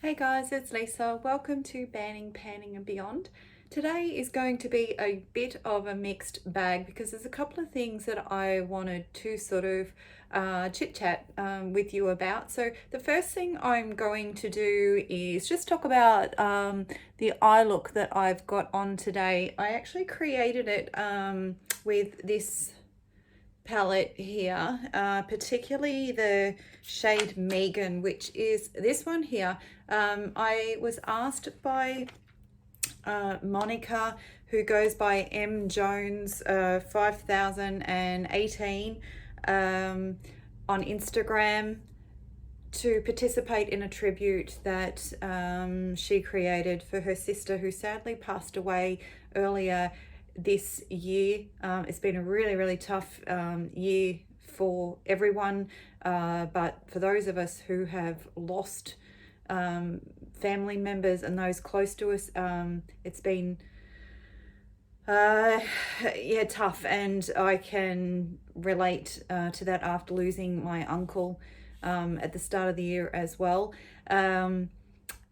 Hey guys, it's Lisa. Welcome to Banning, Panning and Beyond. Today is going to be a bit of a mixed bag because there's a couple of things that I wanted to sort of chit chat with you about. So the first thing I'm going to do is just talk about the eye look that I've got on today. I actually created it with this palette here, particularly the shade Megan, which is this one here. I was asked by Monica, who goes by M Jones 5018 on Instagram, to participate in a tribute that she created for her sister, who sadly passed away earlier this year. It's been a really tough year for everyone, but for those of us who have lost family members and those close to us, it's been tough, and I can relate to that after losing my uncle at the start of the year as well.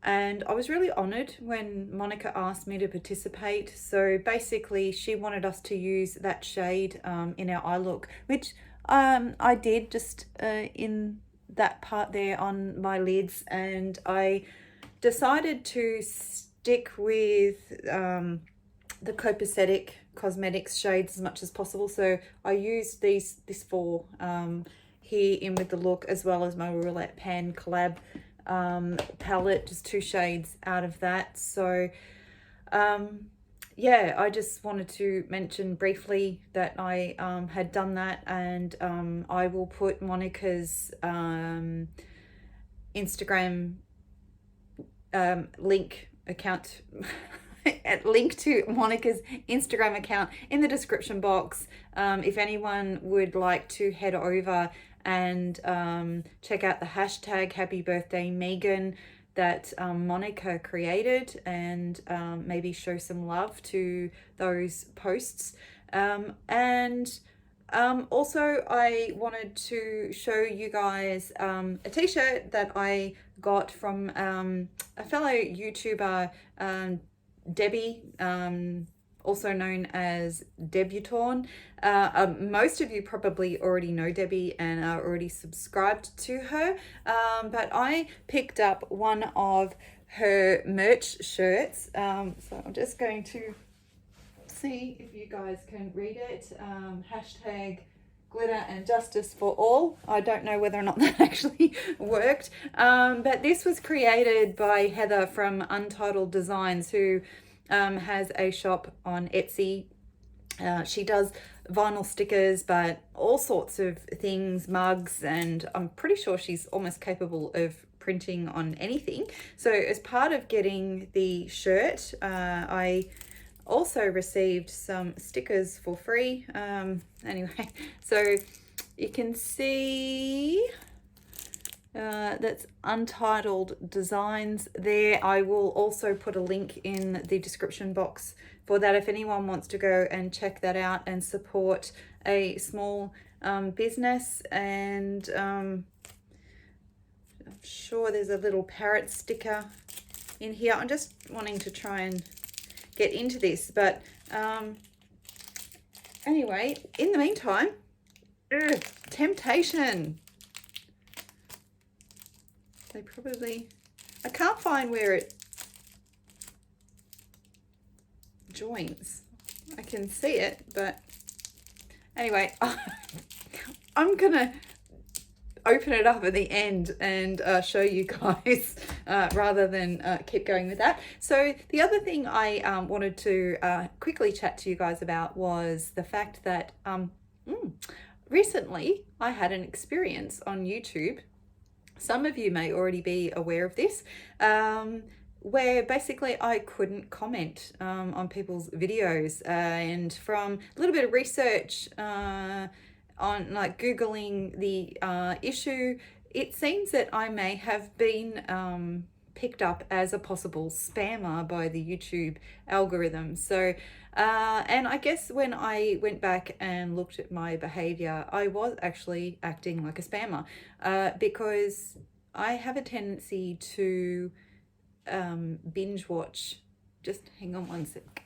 And I was really honoured when Monica asked me to participate. So basically she wanted us to use that shade in our eye look, which I did just in that part there on my lids, and I decided to stick with the copacetic cosmetics shades as much as possible. So I used this four here in with the look, as well as my Roulette Pan collab palette, just two shades out of that. So yeah, I just wanted to mention briefly that I had done that, and I will put Monica's Instagram link account link to Monica's Instagram account in the description box. If anyone would like to head over and check out the hashtag Happy Birthday Megan that Monica created, and maybe show some love to those posts. And also I wanted to show you guys a t-shirt that I got from a fellow YouTuber, Debbie, also known as Debutante. Most of you probably already know Debbie and are already subscribed to her, but I picked up one of her merch shirts. So I'm just going to see if you guys can read it. Hashtag glitter and justice for all. I don't know whether or not that actually worked, but this was created by Heather from Untitled Designs, who has a shop on Etsy. She does vinyl stickers, but all sorts of things, mugs, and I'm pretty sure she's almost capable of printing on anything. So as part of getting the shirt, I also received some stickers for free. Anyway, so you can see that's Untitled Designs there. I will also put a link in the description box for that if anyone wants to go and check that out and support a small business. And I'm sure there's a little parrot sticker in here. I'm just wanting to try and get into this, but anyway, in the meantime, temptation. They probably, I can't find where it joins. I can see it, but anyway, I'm gonna open it up at the end and show you guys rather than keep going with that. So the other thing I wanted to quickly chat to you guys about was the fact that recently I had an experience on YouTube. Some of you may already be aware of this, where basically I couldn't comment on people's videos, and from a little bit of research on like Googling the issue, it seems that I may have been picked up as a possible spammer by the YouTube algorithm. So and I guess when I went back and looked at my behavior, I was actually acting like a spammer, because I have a tendency to binge watch. Just hang on one sec.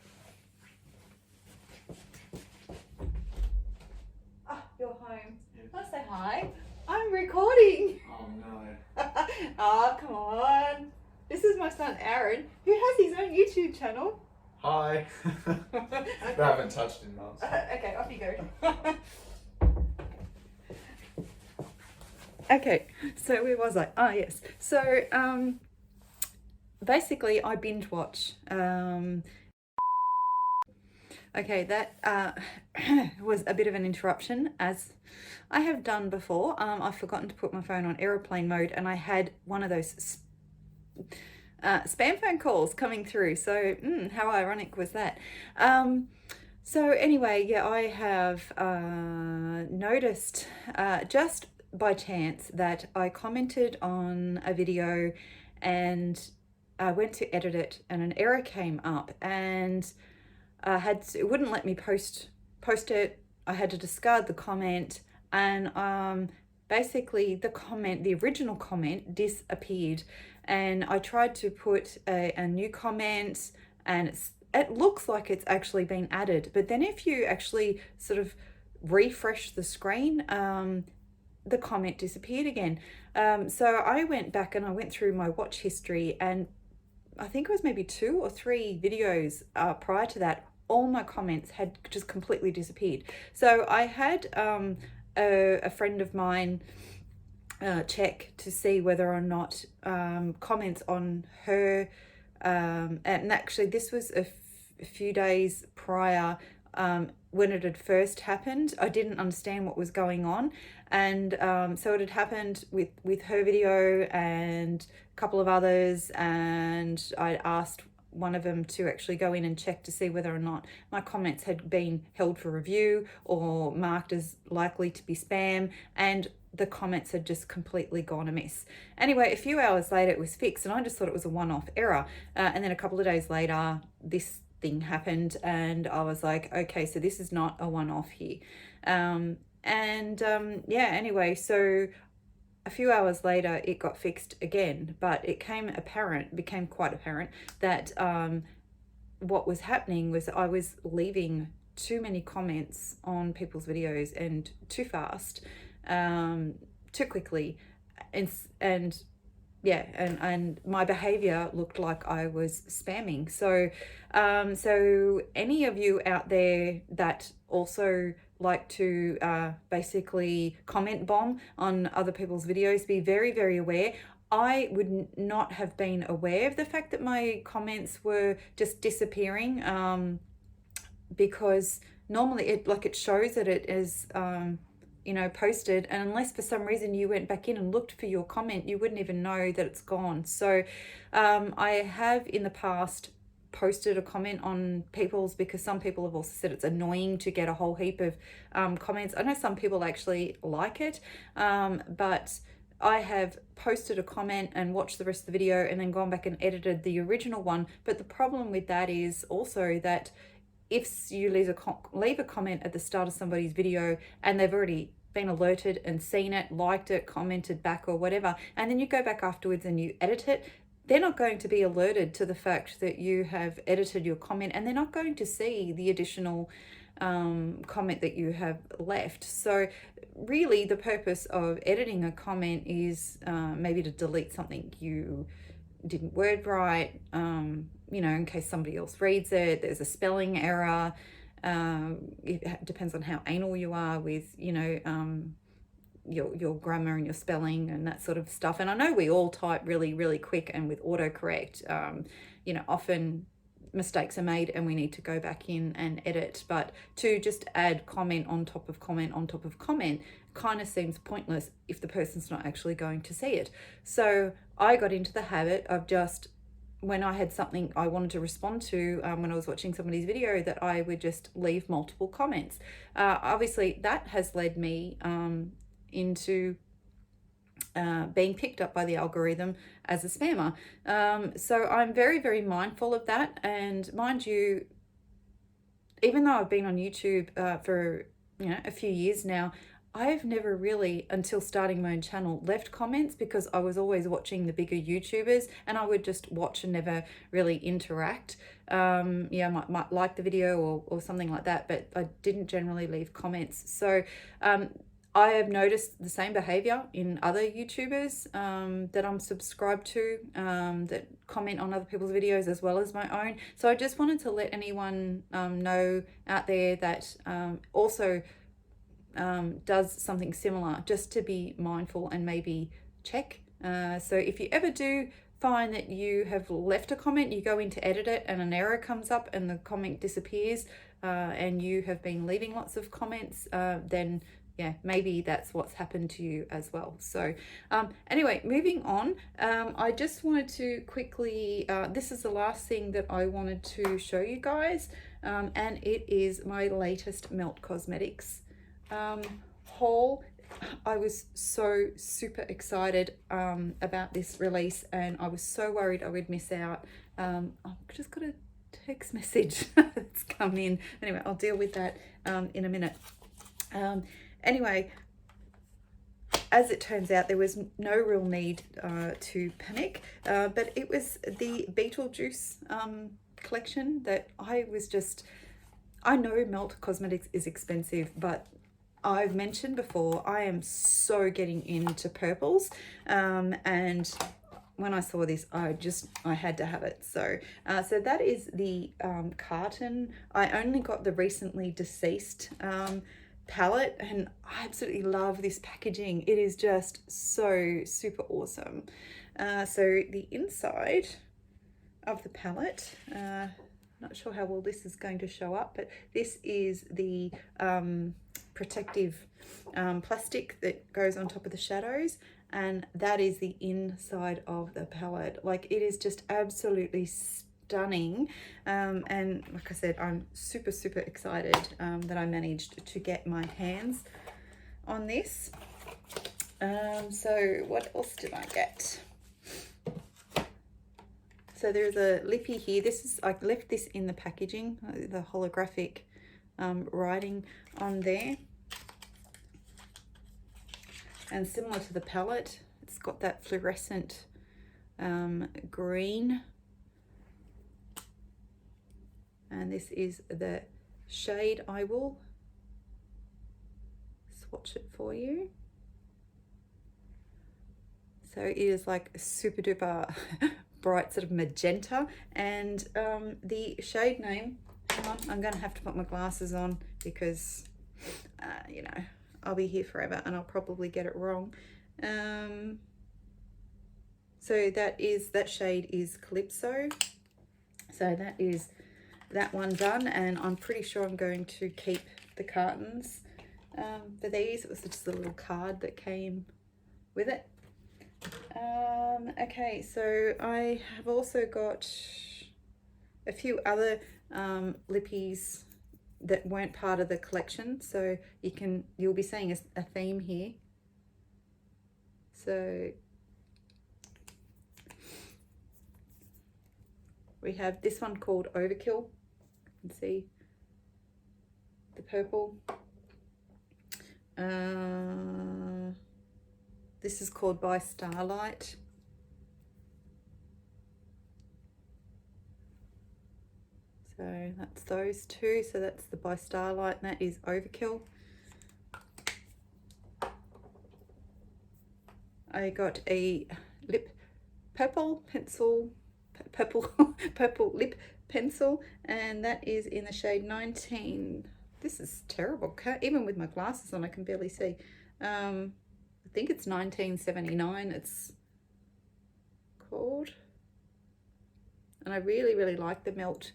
Ah, you're home. Yes. Let's say hi. I'm recording. Oh no. Oh, come on. This is my son Aaron, who has his own YouTube channel. Hi. Okay. I haven't touched in months. Okay, off you go. Okay, so where was I? Oh, yes. So, basically, I binge watch. Okay, that was a bit of an interruption, as I have done before. I've forgotten to put my phone on aeroplane mode, and I had one of those spam phone calls coming through. So, how ironic was that? So anyway, yeah, I have noticed just by chance that I commented on a video and I went to edit it and an error came up, and it wouldn't let me post it. I had to discard the comment, and basically the original comment disappeared, and I tried to put a new comment, and it looks like it's actually been added, but then if you actually sort of refresh the screen, the comment disappeared again. So I went back and I went through my watch history, and I think it was maybe 2 or 3 videos prior to that, all my comments had just completely disappeared. So I had a friend of mine check to see whether or not comments on her, and actually this was a few days prior, when it had first happened. I didn't understand what was going on, and so it had happened with her video and a couple of others, and I asked one of them to actually go in and check to see whether or not my comments had been held for review or marked as likely to be spam, and the comments had just completely gone amiss. Anyway, a few hours later it was fixed, and I just thought it was a one-off error, and then a couple of days later this thing happened, and I was like, okay, so this is not a one-off here. Yeah, anyway, so a few hours later it got fixed again, but it became quite apparent that what was happening was I was leaving too many comments on people's videos, and too fast, too quickly, and yeah, and my behavior looked like I was spamming. So so any of you out there that also like to basically comment bomb on other people's videos, be very, very aware. I would not have been aware of the fact that my comments were just disappearing, because normally it shows that it is posted, and unless for some reason you went back in and looked for your comment, you wouldn't even know that it's gone. So I have in the past posted a comment on people's, because some people have also said it's annoying to get a whole heap of comments. I know some people actually like it, but I have posted a comment and watched the rest of the video and then gone back and edited the original one. But the problem with that is also that if you leave a comment at the start of somebody's video and they've already been alerted and seen it, liked it, commented back or whatever, and then you go back afterwards and you edit it, they're not going to be alerted to the fact that you have edited your comment, and they're not going to see the additional comment that you have left. So really the purpose of editing a comment is maybe to delete something you didn't word right, in case somebody else reads it, there's a spelling error. It depends on how anal you are with your grammar and your spelling and that sort of stuff. And I know we all type really, really quick, and with autocorrect, often mistakes are made and we need to go back in and edit. But to just add comment on top of comment on top of comment kind of seems pointless if the person's not actually going to see it. So I got into the habit of just, when I had something I wanted to respond to, when I was watching somebody's video, that I would just leave multiple comments. Obviously that has led me into being picked up by the algorithm as a spammer. So I'm very, very mindful of that. And mind you, even though I've been on YouTube for a few years now, I've never really, until starting my own channel, left comments because I was always watching the bigger YouTubers and I would just watch and never really interact. Yeah, I might like the video or something like that, but I didn't generally leave comments. So I have noticed the same behavior in other YouTubers that I'm subscribed to, that comment on other people's videos as well as my own. So I just wanted to let anyone know out there that also does something similar, just to be mindful and maybe check. So if you ever do find that you have left a comment, you go in to edit it and an error comes up and the comment disappears, and you have been leaving lots of comments, then yeah, maybe that's what's happened to you as well. So anyway, moving on, I just wanted to quickly, this is the last thing that I wanted to show you guys, and it is my latest Melt Cosmetics haul. I was so super excited about this release, and I was so worried I would miss out. I've just got a text message that's come in. Anyway, I'll deal with that in a minute. Anyway, as it turns out, there was no real need to panic, but it was the Beetlejuice collection that I know Melt Cosmetics is expensive, but I've mentioned before, I am so getting into purples, and when I saw this, I had to have it. So that is the carton. I only got the recently deceased palette, and I absolutely love this packaging. It is just so super awesome. So the inside of the palette, not sure how well this is going to show up, but this is the protective plastic that goes on top of the shadows, and that is the inside of the palette. Like, it is just absolutely stunning, and like I said, I'm super excited that I managed to get my hands on this. So what else did I get? So there's a lippy here. I left this in the packaging, the holographic writing on there. And similar to the palette, it's got that fluorescent green. And this is the shade. I will swatch it for you. So it is like a super duper bright sort of magenta, and the shade name, hang on, I'm gonna have to put my glasses on because you know, I'll be here forever and I'll probably get it wrong. So that shade is Calypso. So that is that one done, and I'm pretty sure I'm going to keep the cartons for these. It was just a little card that came with it. Okay, so I have also got a few other lippies that weren't part of the collection, so you'll be seeing a theme here. So we have this one called Overkill. You can see the purple. This is called By Starlight. So that's those two. So that's the By Starlight, and that is Overkill. I got a purple lip pencil, and that is in the shade 19. This is terrible. Even with my glasses on, I can barely see. I think it's 1979 it's called. And I really like the Melt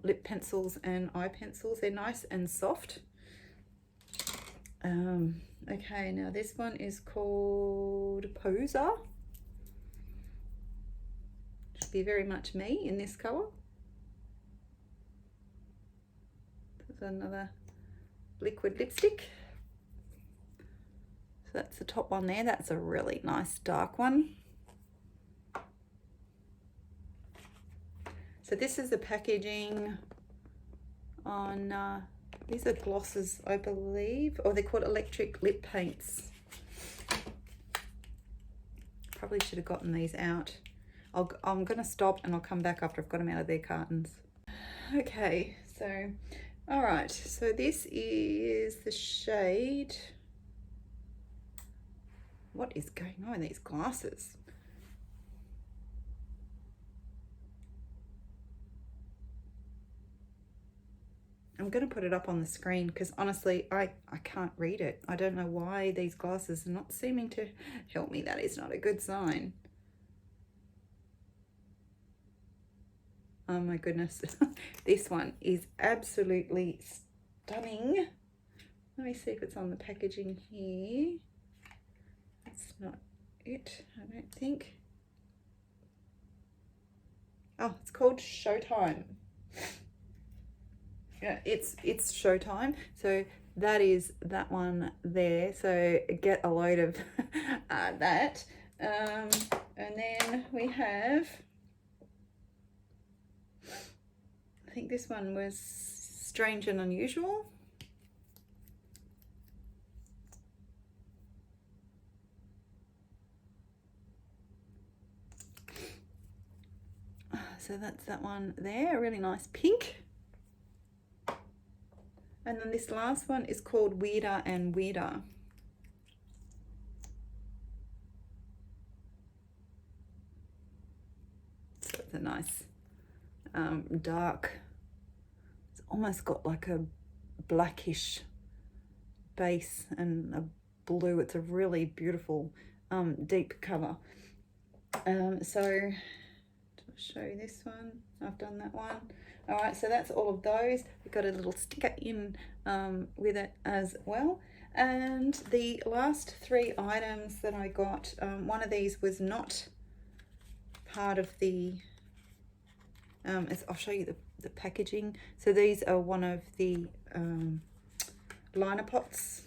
lip pencils and eye pencils. They're nice and soft. Okay, now this one is called Poser. Should be very much me in this color. There's another liquid lipstick. So that's the top one there. That's a really nice dark one. So this is the packaging on These are glosses, I believe, or they're called electric lip paints. Probably should have gotten these out. I'm going to stop and I'll come back after I've got them out of their cartons. Okay, so, all right. So this is the shade. What is going on with these glasses? I'm going to put it up on the screen because honestly, I can't read it. I don't know why these glasses are not seeming to help me. That is not a good sign. Oh my goodness. This one is absolutely stunning. Let me see if it's on the packaging here. That's not it, I don't think. Oh, it's called Showtime. Yeah, it's Showtime. So that is that one there. So get a load of that. And then we have, I think this one was Strange and Unusual. So that's that one there, a really nice pink. And then this last one is called Weirder and Weirder. So it's a nice dark, it's almost got like a blackish base and a blue. It's a really beautiful deep cover. So I'll show you this one. I've done that one. All right, so that's all of those. We've got a little sticker in with it as well. And the last 3 items that I got, one of these was not part of the, I'll show you the packaging. So these are one of the liner pots.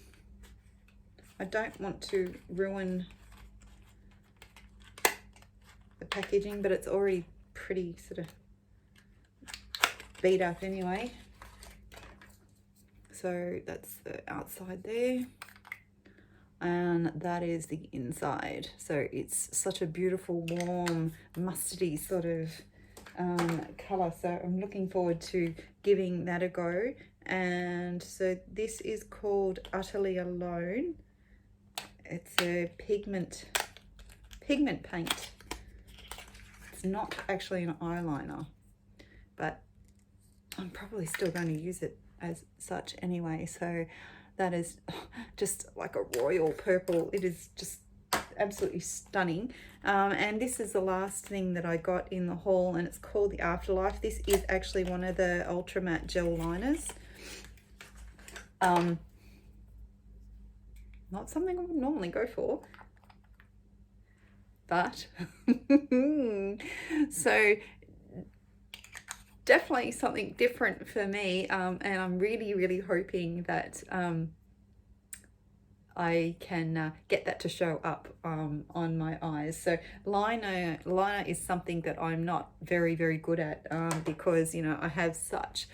I don't want to ruin the packaging, but it's already pretty sort of beat up anyway. So that's the outside there, and that is the inside. So it's such a beautiful, warm, mustardy sort of color. So I'm looking forward to giving that a go. And so this is called Utterly Alone. It's a pigment paint. It's not actually an eyeliner, but I'm probably still going to use it as such anyway. So that is just like a royal purple. It is just absolutely stunning. And this is the last thing that I got in the haul, and it's called the Afterlife. This is actually one of the ultra matte gel liners. Not something I would normally go for, but so definitely something different for me, and I'm really hoping that I can get that to show up on my eyes. So liner is something that I'm not very good at, because you know I have such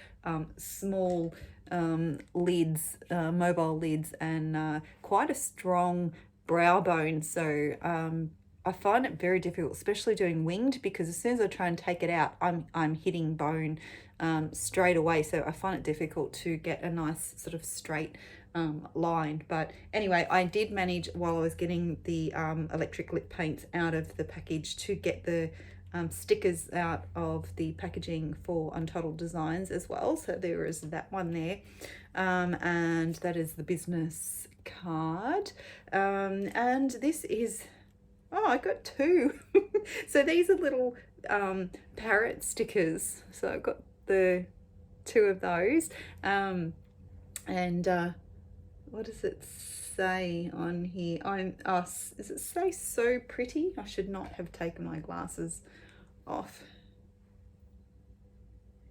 small lids, mobile lids, and quite a strong brow bone. So I find it very difficult, especially doing winged, because as soon as I try and take it out, I'm hitting bone straight away. So I find it difficult to get a nice sort of straight line. But anyway, I did manage, while I was getting the electric lip paints out of the package, to get the stickers out of the packaging for Untitled Designs as well. So there is that one there, and that is the business card, and this is, oh, I got 2. So these are little parrot stickers. So I've got the 2 of those, and what does it say on here? Does it say "so pretty"? I should not have taken my glasses off.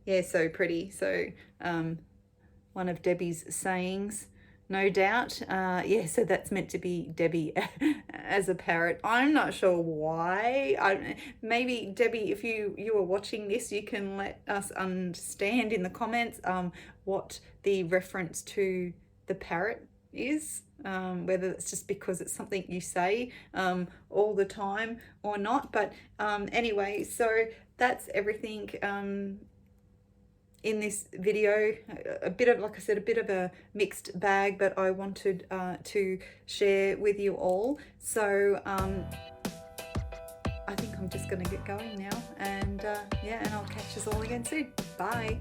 Yeah, so pretty. So one of Debbie's sayings. no doubt. Yeah, so that's meant to be Debbie as a parrot. I'm not sure why. Maybe Debbie, if you are watching this, you can let us understand in the comments what the reference to the parrot is, whether it's just because it's something you say all the time or not. But anyway, so that's everything in this video. A bit of, like I said, a bit of a mixed bag, but I wanted to share with you all. So I think I'm just going to get going now, and yeah, and I'll catch us all again soon. Bye.